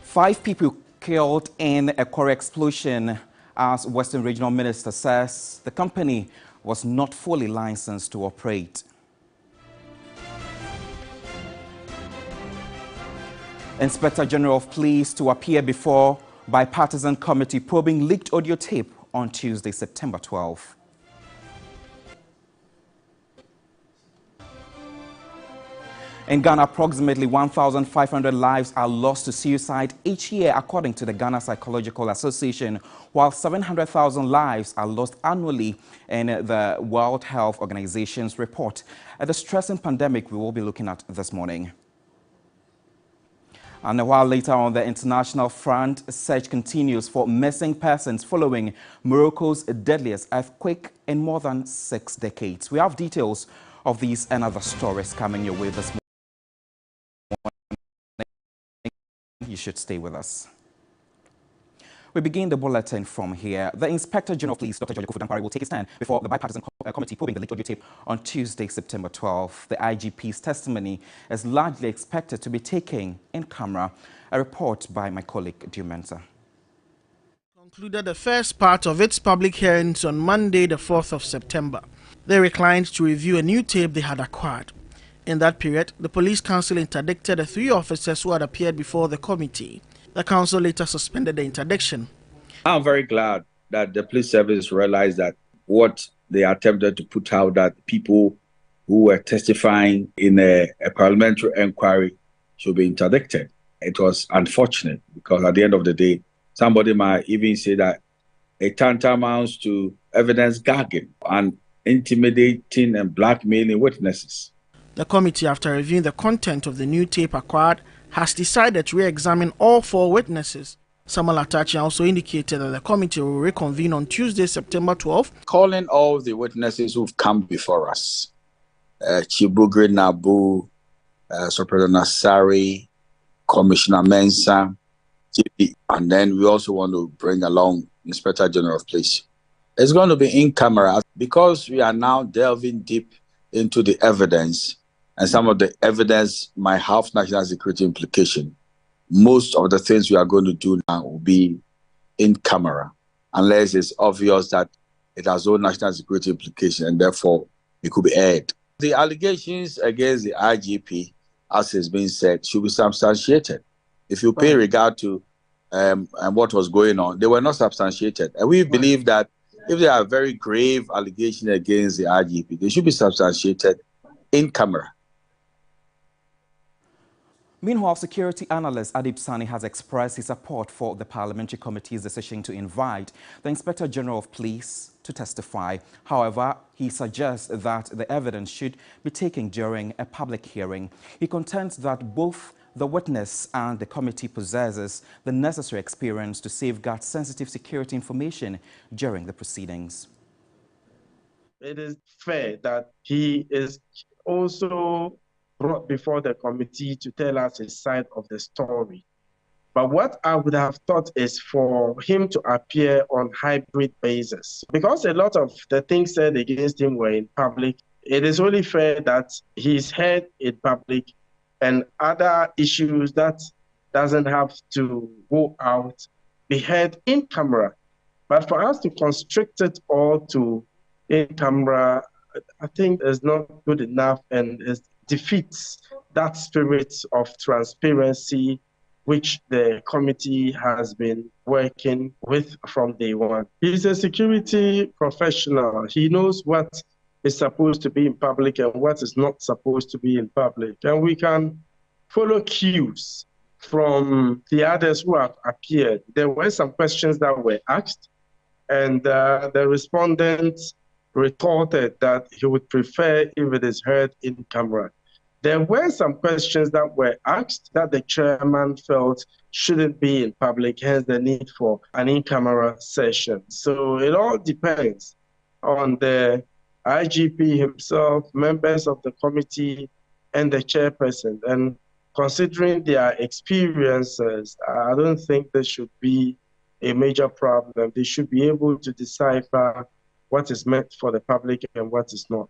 5 people killed in a quarry explosion, as Western Regional Minister says the company was not fully licensed to operate. Inspector General of Police to appear before bipartisan committee probing leaked audio tape on Tuesday, September 12. In Ghana, approximately 1,500 lives are lost to suicide each year, according to the Ghana Psychological Association, while 700,000 lives are lost annually in the World Health Organization's report. The distressing pandemic we will be looking at this morning. And a while later on the international front, search continues for missing persons following Morocco's deadliest earthquake in more than 6 decades. We have details of these and other stories coming your way this morning. You should stay with us. We begin the bulletin from here. The Inspector General of Police, Dr. George Kofu-Dankwarre, will take his stand before the bipartisan committee probing the leaked audio tape on Tuesday, September 12. The IGP's testimony is largely expected to be taken in camera. A report by my colleague Dumenza. Concluded the first part of its public hearings on Monday, the 4th of September. They reclined to review a new tape they had acquired. In that period, the Police Council interdicted the 3 officers who had appeared before the committee. The council later suspended the interdiction. I'm very glad that the police service realized that what they attempted to put out, that people who were testifying in a parliamentary inquiry should be interdicted. It was unfortunate because at the end of the day, somebody might even say that it tantamounts to evidence gagging and intimidating and blackmailing witnesses. The committee, after reviewing the content of the new tape acquired, has decided to re-examine all 4 witnesses. Samuel Atachi also indicated that the committee will reconvene on Tuesday, September 12. Calling all the witnesses who've come before us, Chibugri Nabu, Superintendent Nasari, Commissioner Mensah, and then we also want to bring along Inspector General of Police. It's going to be in camera because we are now delving deep into the evidence, and some of the evidence might have national security implication. Most of the things we are going to do now will be in camera, unless it's obvious that it has no national security implication and therefore it could be aired. The allegations against the IGP, as has been said, should be substantiated. If you pay regard to and what was going on, they were not substantiated. And we believe that if there are very grave allegations against the IGP, they should be substantiated in camera. Meanwhile, security analyst Adib Sani has expressed his support for the parliamentary committee's decision to invite the Inspector General of Police to testify. However, he suggests that the evidence should be taken during a public hearing. He contends that both the witness and the committee possesses the necessary experience to safeguard sensitive security information during the proceedings. It is fair that he is also brought before the committee to tell us his side of the story. But what I would have thought is for him to appear on hybrid basis. Because a lot of the things said against him were in public, it is only fair that he's heard in public and other issues that doesn't have to go out be heard in camera. But for us to constrict it all to in camera, I think is not good enough, and it defeats that spirit of transparency which the committee has been working with from day one. He's a security professional. He knows what is supposed to be in public and what is not supposed to be in public. And we can follow cues from the others who have appeared. There were some questions that were asked, and the respondent retorted that he would prefer if it is heard in camera. There were some questions that were asked that the chairman felt shouldn't be in public, hence the need for an in-camera session. So it all depends on the IGP himself, members of the committee, and the chairperson. And considering their experiences, I don't think there should be a major problem. They should be able to decipher what is meant for the public and what is not.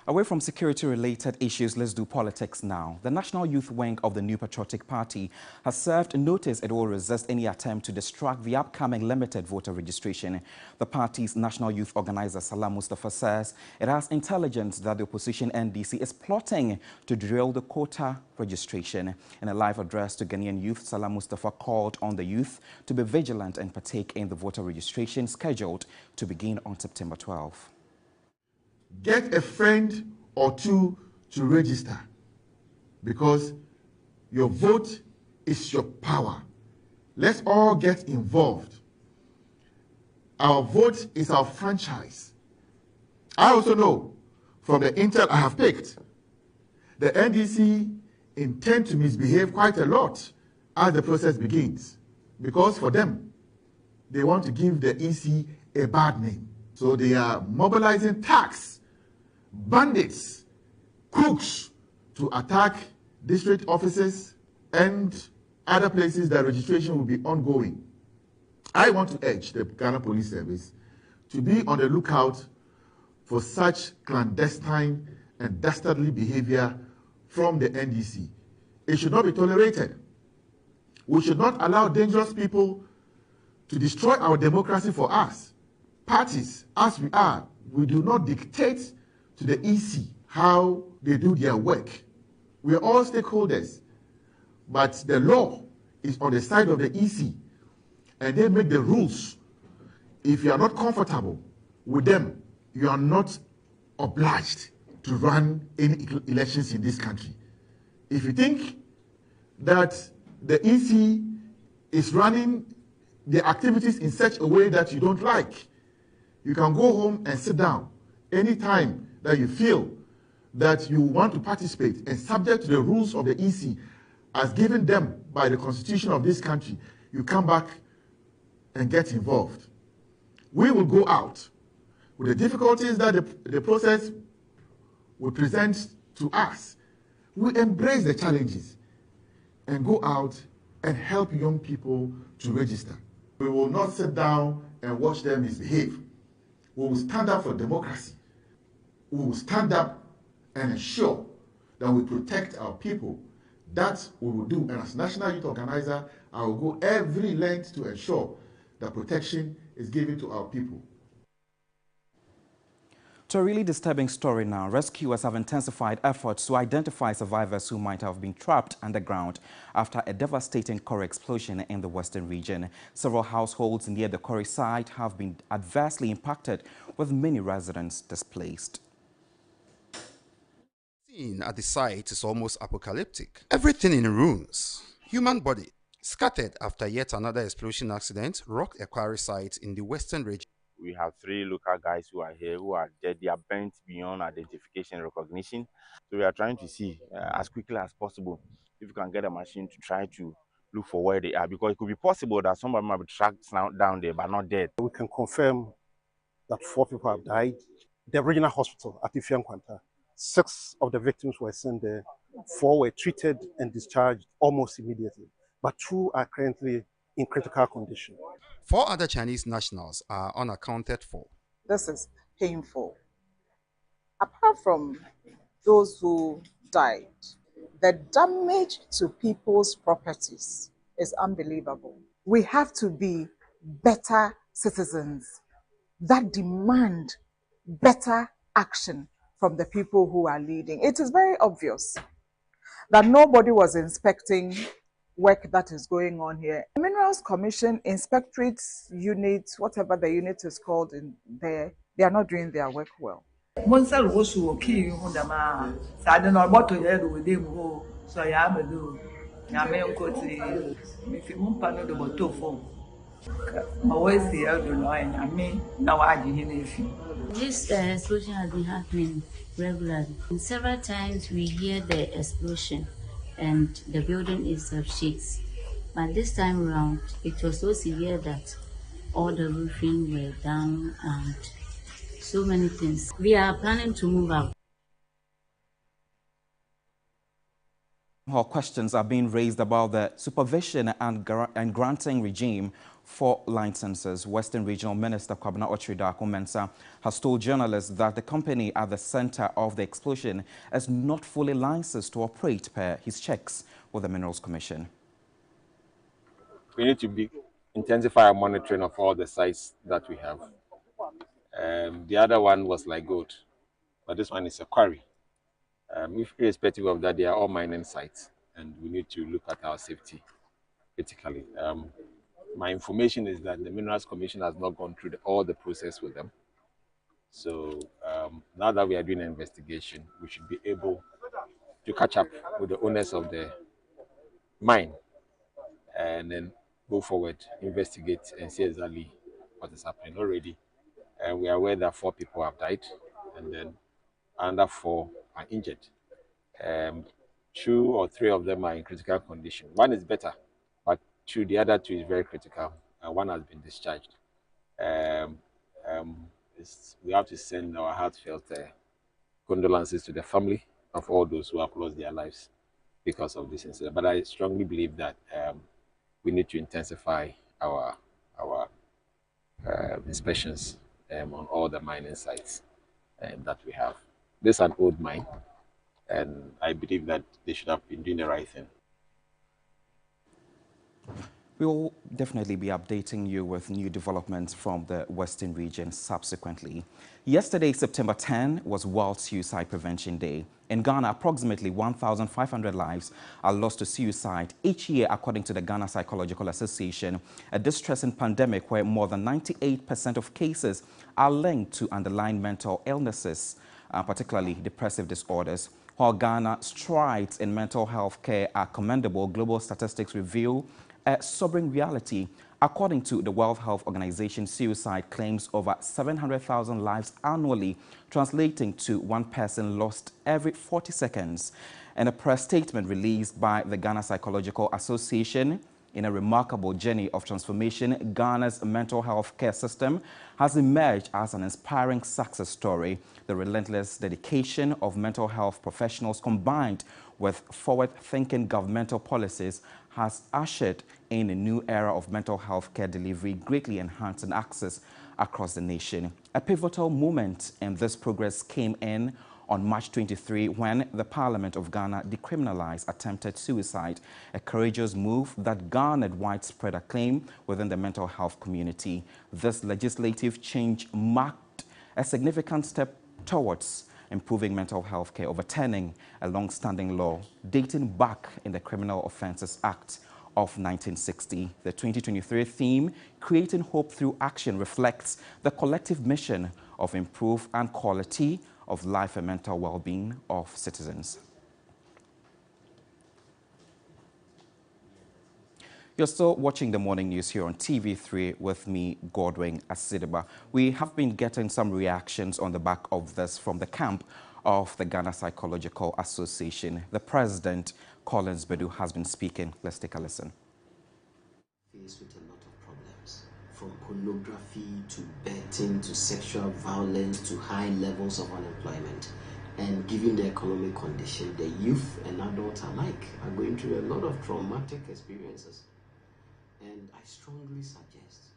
Away from security-related issues, let's do politics now. The National Youth Wing of the New Patriotic Party has served notice it will resist any attempt to distract the upcoming limited voter registration. The party's national youth organizer, Salah Mustafa, says it has intelligence that the opposition NDC is plotting to derail the quota registration. In a live address to Ghanaian youth, Salah Mustafa called on the youth to be vigilant and partake in the voter registration scheduled to begin on September 12. Get a friend or two to register, because your vote is your power. Let's all get involved. Our vote is our franchise. I also know from the intel I have picked, the NDC intend to misbehave quite a lot as the process begins, because for them, they want to give the EC a bad name. So they are mobilizing tax bandits, crooks to attack district offices and other places that registration will be ongoing. I want to urge the Ghana Police Service to be on the lookout for such clandestine and dastardly behavior from the NDC. It should not be tolerated. We should not allow dangerous people to destroy our democracy for us. Parties, as we are, we do not dictate to the EC how they do their work. We are all stakeholders, but the law is on the side of the EC, and they make the rules. If you are not comfortable with them, you are not obliged to run any elections in this country. If you think that the EC is running the activities in such a way that you don't like, you can go home and sit down anytime that you feel that you want to participate and subject to the rules of the EC as given them by the constitution of this country, you come back and get involved. We will go out with the difficulties that the process will present to us. We embrace the challenges and go out and help young people to register. We will not sit down and watch them misbehave. We will stand up for democracy. We will stand up and ensure that we protect our people. That we will do. And as National Youth Organizer, I will go every length to ensure that protection is given to our people. To a really disturbing story now, rescuers have intensified efforts to identify survivors who might have been trapped underground after a devastating quarry explosion in the western region. Several households near the quarry site have been adversely impacted, with many residents displaced. At the site is almost apocalyptic. Everything in ruins. Human body scattered after yet another explosion accident rocked a quarry site in the western region. We have 3 local guys who are here who are dead. They are burnt beyond identification and recognition. So we are trying to see as quickly as possible if we can get a machine to try to look for where they are, because it could be possible that somebody might be tracked down there but not dead. We can confirm that 4 people have died. The regional hospital at Ifiankwanta, 6 of the victims were sent there. 4 were treated and discharged almost immediately, but 2 are currently in critical condition. 4 other Chinese nationals are unaccounted for. This is painful. Apart from those who died, the damage to people's properties is unbelievable. We have to be better citizens that demand better action from the people who are leading. It is very obvious that nobody was inspecting work that is going on here. The Minerals Commission, Inspectorate Unit, whatever the unit is called in there, they are not doing their work well. This explosion has been happening regularly. And several times we hear the explosion and the building itself shakes. But this time around, it was so severe that all the roofing were down and so many things. We are planning to move out. Questions are being raised about the supervision and granting regime 4 licenses. Western Regional Minister Kwabena Okyere-Darko-Mensah has told journalists that the company at the center of the explosion is not fully licensed to operate per his checks with the Minerals Commission. We need to intensify our monitoring of all the sites that we have. The other one was like gold, but this one is a quarry. Irrespective of that, they are all mining sites, and we need to look at our safety critically. My information is that the Minerals Commission has not gone through all the process with them. So now that we are doing an investigation, we should be able to catch up with the owners of the mine and then go forward, investigate, and see exactly what is happening already. We are aware that 4 people have died, and then another 4 are injured. 2 or 3 of them are in critical condition. 1 is better, but the other 2 is very critical, and 1 has been discharged. We have to send our heartfelt condolences to the family of all those who have lost their lives because of this incident. But I strongly believe that we need to intensify our inspections on all the mining sites that we have. This is an old mine, and I believe that they should have been doing the right thing. We will definitely be updating you with new developments from the Western region subsequently. Yesterday, September 10, was World Suicide Prevention Day. In Ghana, approximately 1,500 lives are lost to suicide each year, according to the Ghana Psychological Association, a distressing pandemic where more than 98% of cases are linked to underlying mental illnesses, particularly depressive disorders. While Ghana's strides in mental health care are commendable, global statistics reveal a sobering reality. According to the World Health Organization, suicide claims over 700,000 lives annually, translating to 1 person lost every 40 seconds. In a press statement released by the Ghana Psychological Association, in a remarkable journey of transformation, Ghana's mental health care system has emerged as an inspiring success story. The relentless dedication of mental health professionals combined with forward-thinking governmental policies has ushered in a new era of mental health care delivery, greatly enhancing access across the nation. A pivotal moment in this progress came in on March 23 when the Parliament of Ghana decriminalized attempted suicide, a courageous move that garnered widespread acclaim within the mental health community. This legislative change marked a significant step towards improving mental health care, overturning a long-standing law dating back in the Criminal Offences Act of 1960. The 2023 theme, Creating Hope Through Action, reflects the collective mission of improve and quality of life and mental well-being of citizens. You're still watching the morning news here on TV3 with me, Godwin Asideba. We have been getting some reactions on the back of this from the camp of the Ghana Psychological Association. The president, Collins Bedu, has been speaking. Let's take a listen. Faced with a lot of problems, from pornography to betting to sexual violence to high levels of unemployment. And given the economic condition, the youth and adults alike are going through a lot of traumatic experiences. And I strongly suggest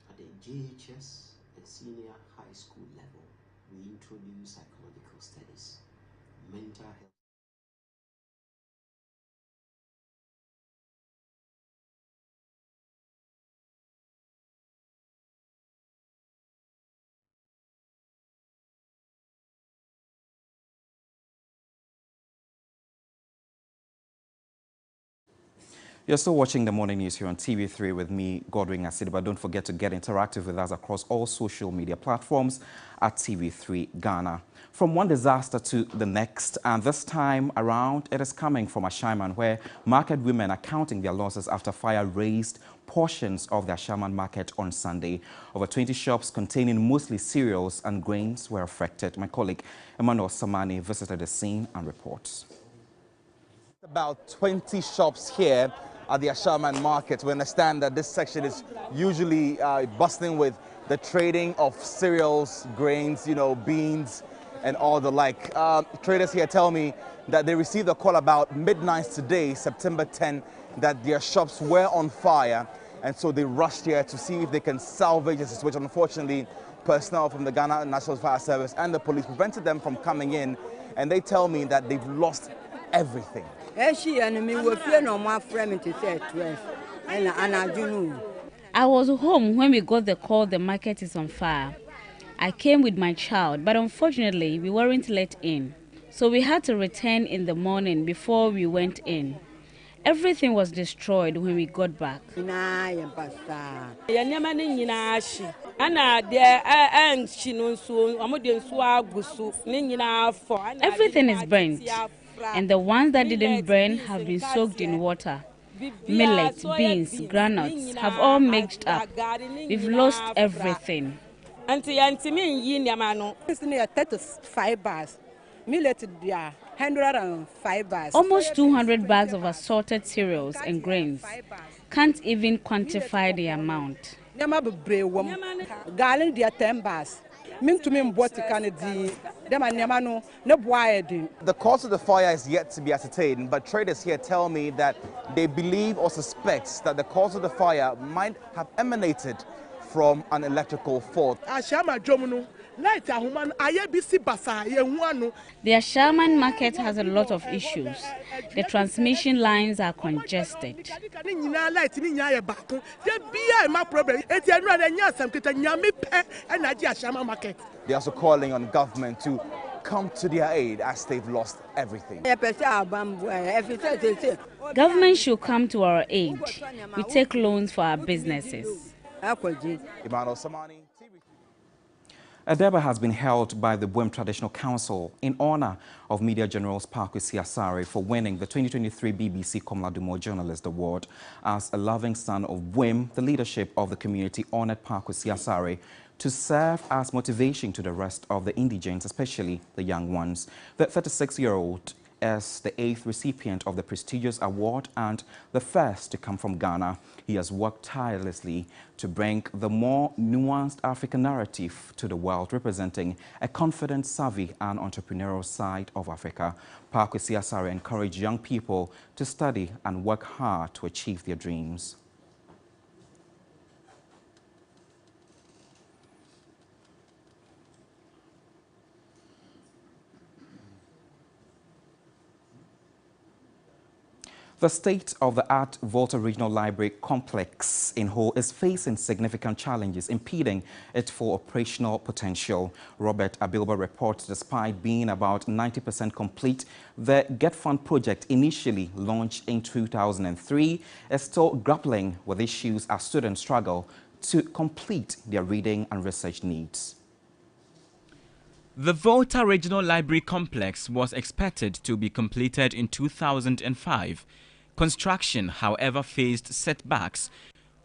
at the JHS and senior high school level, we introduce psychological studies, mental health. You're still watching the morning news here on TV3 with me, Godwin Asideba. Don't forget to get interactive with us across all social media platforms at TV3 Ghana. From one disaster to the next, and this time around, it is coming from Sherman, where market women are counting their losses after fire razed portions of their Sherman market on Sunday. Over 20 shops containing mostly cereals and grains were affected. My colleague Emmanuel Samani visited the scene and reports. About 20 shops here at the Sherman market. We understand that this section is usually bustling with the trading of cereals, grains, beans, and all the like. Traders here tell me that they received a call about midnight today, September 10, that their shops were on fire And so they rushed here to see if they can salvage the situation. Unfortunately, personnel from the Ghana National Fire Service and the police prevented them from coming in, and they tell me that they've lost everything. I was home when we got the call the market is on fire. I came with my child, but unfortunately we weren't let in. So we had to return in the morning before we went in. Everything was destroyed when we got back. Everything is burnt, and the ones that didn't burn have been soaked in water. Millet, beans, granules have all mixed up. We've lost everything. Almost 200 bags of assorted cereals and grains. Can't even quantify the amount. The cause of the fire is yet to be ascertained, but traders here tell me that they believe or suspect that the cause of the fire might have emanated from an electrical fault. The Sherman market has a lot of issues. The transmission lines are congested. They're also calling on government to come to their aid as they've lost everything. Government should come to our aid. We take loans for our businesses. Adeba has been held by the WIM Traditional Council in honor of Media Generals Pakwesi Asare for winning the 2023 BBC Komla Dumo Journalist Award. As a loving son of WIM, the leadership of the community honored Pakwesi Asare to serve as motivation to the rest of the indigents, especially the young ones. The 36-year-old is the 8th recipient of the prestigious award and the first to come from Ghana. He has worked tirelessly to bring the more nuanced African narrative to the world, representing a confident, savvy and entrepreneurial side of Africa. Pakwesi Asare encouraged young people to study and work hard to achieve their dreams. The state-of-the-art Volta Regional Library complex in Ho is facing significant challenges impeding its full operational potential. Robert Abilba reports despite being about 90% complete, the Get Fund project, initially launched in 2003, is still grappling with issues as students struggle to complete their reading and research needs. The Volta Regional Library Complex was expected to be completed in 2005. Construction, however, faced setbacks.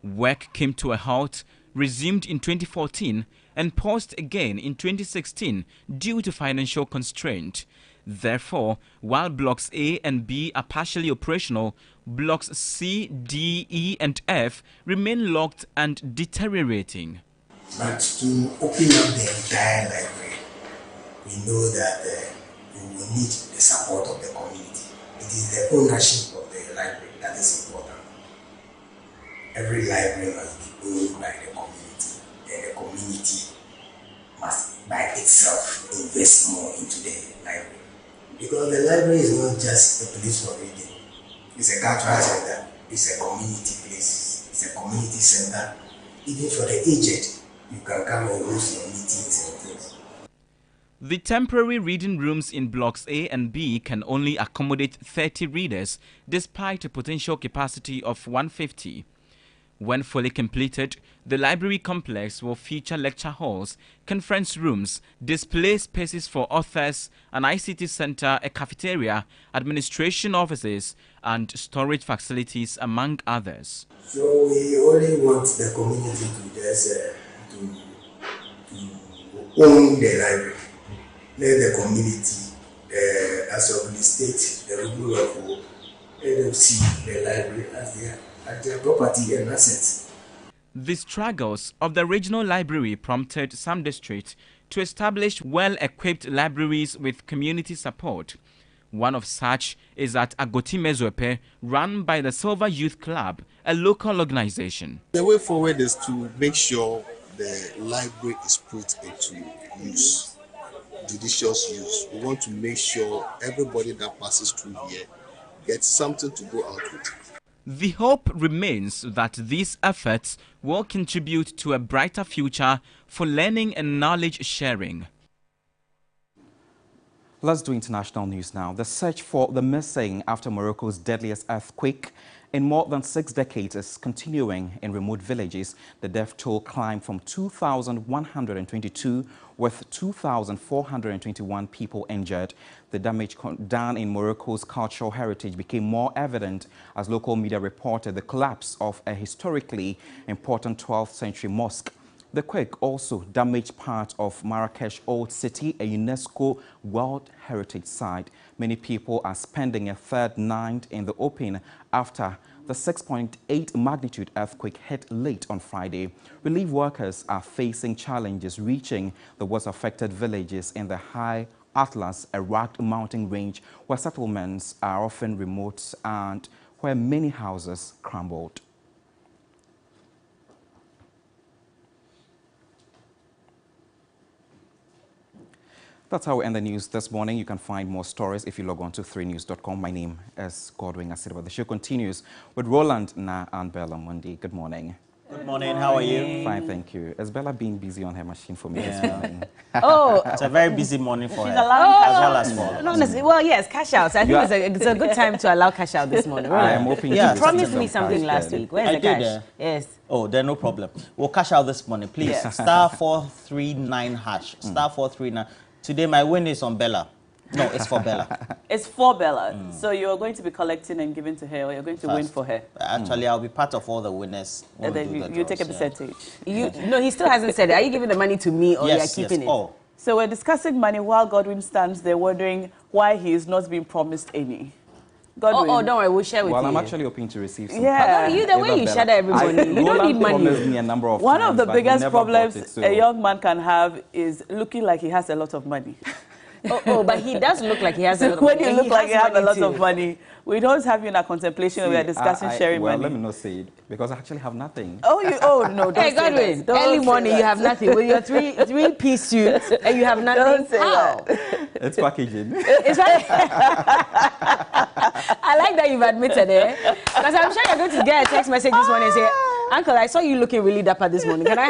Work came to a halt, resumed in 2014 and paused again in 2016 due to financial constraint. Therefore, while Blocks A and B are partially operational, Blocks C, D, E and F remain locked and deteriorating. But to open up the entire library, we know that we will need the support of the community. It is the ownership of the library that is important. Every library must be owned by the community, and the community must by itself invest more into the library. Because the library is not just a place for reading. It's a cultural center, it's a community place, it's a community center. Even for the aged, you can come and host your meetings and things. The temporary reading rooms in Blocks A and B can only accommodate 30 readers, despite a potential capacity of 150. When fully completed, the library complex will feature lecture halls, conference rooms, display spaces for authors, an ICT center, a cafeteria, administration offices, and storage facilities, among others. So we only want the community to just to own the library. Let the community, as of the state, the rule of law, let them see the library as their property and assets. The struggles of the regional library prompted some districts to establish well-equipped libraries with community support. One of such is at Agoti Mezwepe, run by the Silver Youth Club, a local organization. The way forward is to make sure the library is put into use, judicious use. We want to make sure everybody that passes through here gets something to go out with. The hope remains that these efforts will contribute to a brighter future for learning and knowledge sharing. Let's do international news now. The search for the missing after Morocco's deadliest earthquake in more than 6 decades is continuing in remote villages. The death toll climbed from 2,122 with 2,421 people injured. The damage done in Morocco's cultural heritage became more evident as local media reported the collapse of a historically important 12th century mosque. The quake also damaged part of Marrakesh Old City, a UNESCO World Heritage Site. Many people are spending a third night in the open after the 6.8 magnitude earthquake hit late on Friday. Relief workers are facing challenges reaching the worst-affected villages in the High Atlas, a rugged mountain range where settlements are often remote and where many houses crumbled. That's how we end the news this morning. You can find more stories if you log on to 3news.com. My name is Godwin Asirwa. The show continues with Roland Na and Bella Mundi. Good morning. Good morning. How are you? Fine, thank you. Is Bella being busy on her machine for me this morning? Oh, it's a very busy morning for her. As well as for not necessarily. Well, yes, cash out. I think it's a good time to allow cash out this morning. Right? I am hoping you promised me something last week. Where's the cash? Yes. Oh, then no problem. We'll cash out this morning, please. Yeah. Star 439 hash. Star 439. Today, my win is on Bella. No, it's for Bella. It's for Bella. So you're going to be collecting and giving to her, or you're going to win for her? Actually, I'll be part of all the winners. And then you take a percentage. No, he still hasn't said it. Are you giving the money to me, or yes, you're keeping it? Oh. So we're discussing money while Godwin stands there wondering why he is not being promised any. Godwin. Oh, don't worry, we'll share with you. Well, I'm actually hoping to receive some. Yeah. No, you the way you shadow everybody. You don't need money. Promised me a number of One times, of the biggest problems so. a young man can have is looking like he has a lot of money. But he does look like he has a lot of money. When you look like you have a lot of money, we don't have you in a contemplation. We are discussing sharing money. Well, let me not say it because I actually have nothing. Oh no! Hey, Godwin, early morning you have nothing with your three-piece suit and you have nothing. Don't say How? It's packaging. It's I like that you've admitted it because I'm sure you're going to get a text message this morning and say, "Uncle, I saw you looking really dapper this morning. Can I?"